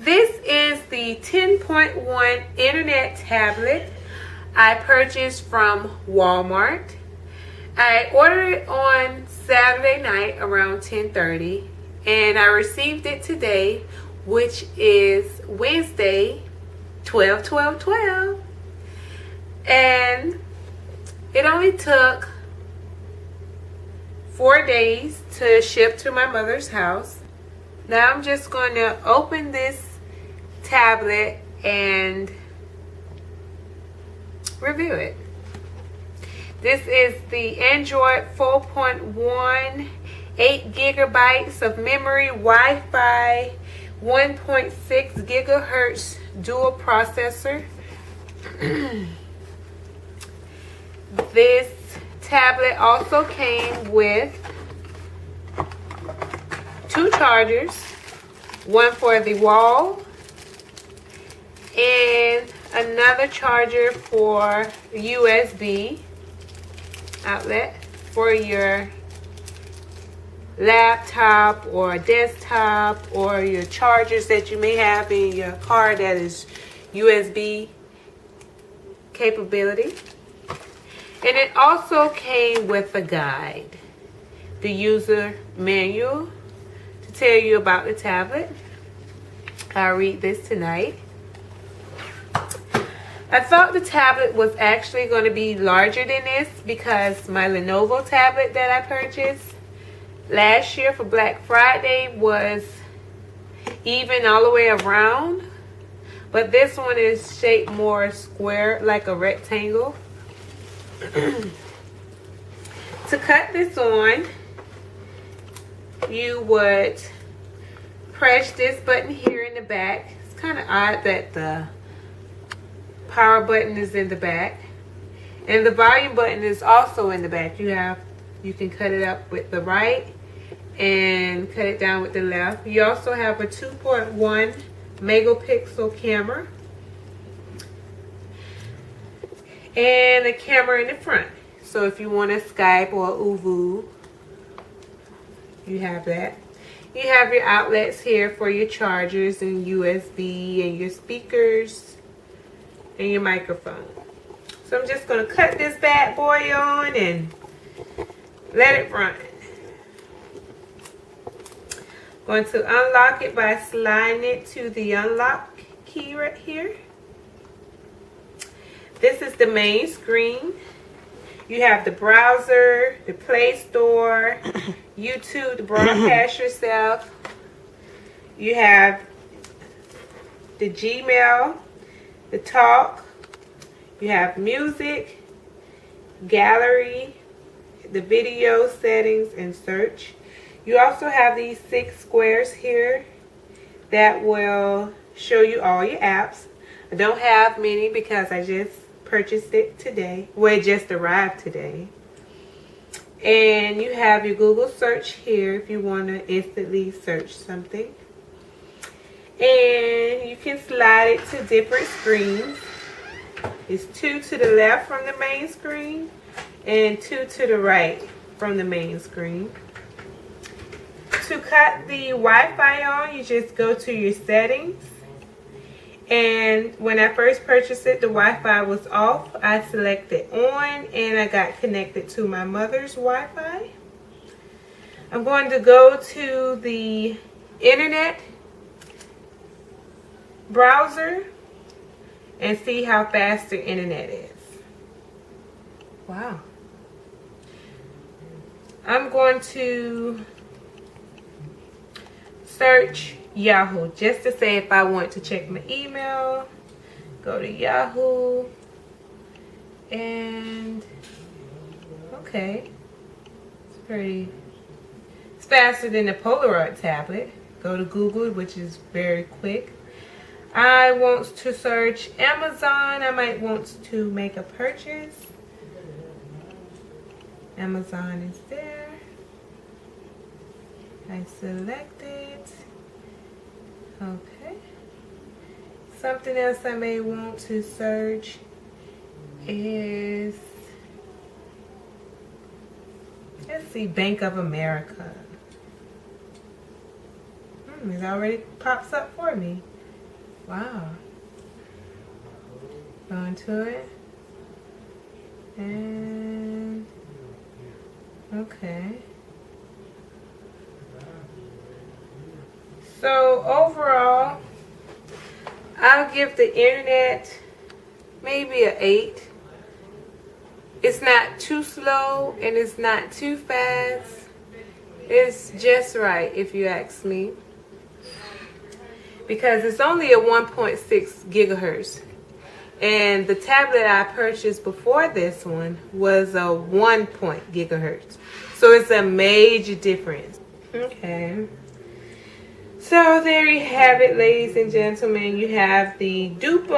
This is the 10.1 internet tablet I purchased from Walmart. I ordered it on Saturday night around 10:30 and I received it today, which is Wednesday 12/12/12, and it only took 4 days to ship to my mother's house. Now I'm just going to open this tablet and review it. This is the Android 4.1, 8 gigabytes of memory, Wi-Fi, 1.6 gigahertz dual processor. This tablet also came with 2 chargers, one for the wall and another charger for USB outlet for your laptop or desktop, or your chargers that you may have in your car that is USB capability. And it also came with a guide, the user manual to tell you about the tablet. I'll read this tonight. I thought the tablet was actually going to be larger than this because my Lenovo tablet that I purchased last year for Black Friday was even all the way around. But this one is shaped more square, like a rectangle. To cut this on, you would press this button here in the back. It's kind of odd that the power button is in the back, and the volume button is also in the back. You can cut it up with the right and cut it down with the left. You also have a 2.1 megapixel camera and a camera in the front. So if you want to Skype or Uvu, you have that. You have your outlets here for your chargers and USB and your speakers and your microphone. So I'm just going to cut this bad boy on and let it run. Going to unlock it by sliding it to the unlock key right here. This is the main screen. You have the browser, the Play Store, YouTube to broadcast yourself. You have the Gmail, the talk. You have music, gallery, the video settings, and search. You also have these 6 squares here that will show you all your apps. I don't have many because I just purchased it today. Well, it just arrived today. And you have your Google search here if you want to instantly search something. And you can slide it to different screens. It's 2 to the left from the main screen and 2 to the right from the main screen. To cut the Wi-Fi on, you just go to your settings. And when I first purchased it, the Wi-Fi was off. I selected on and I got connected to my mother's Wi-Fi. I'm going to go to the internet browser and see how fast the internet is. Wow. I'm going to search Yahoo just to say if I want to check my email. Go to Yahoo and okay, it's faster than the Polaroid tablet. Go to Google, which is very quick. I want to search Amazon. I might want to make a purchase. Amazon is there. I select it. Okay. Something else I may want to search is, let's see, Bank of America. It already pops up for me. Wow. Go into it. And okay. So overall, I'll give the internet maybe an 8. It's not too slow and it's not too fast. It's just right, if you ask me. Because it's only a 1.6 gigahertz. And the tablet I purchased before this one was a 1 gigahertz. So it's a major difference. Okay. So there you have it, ladies and gentlemen. You have the Dupo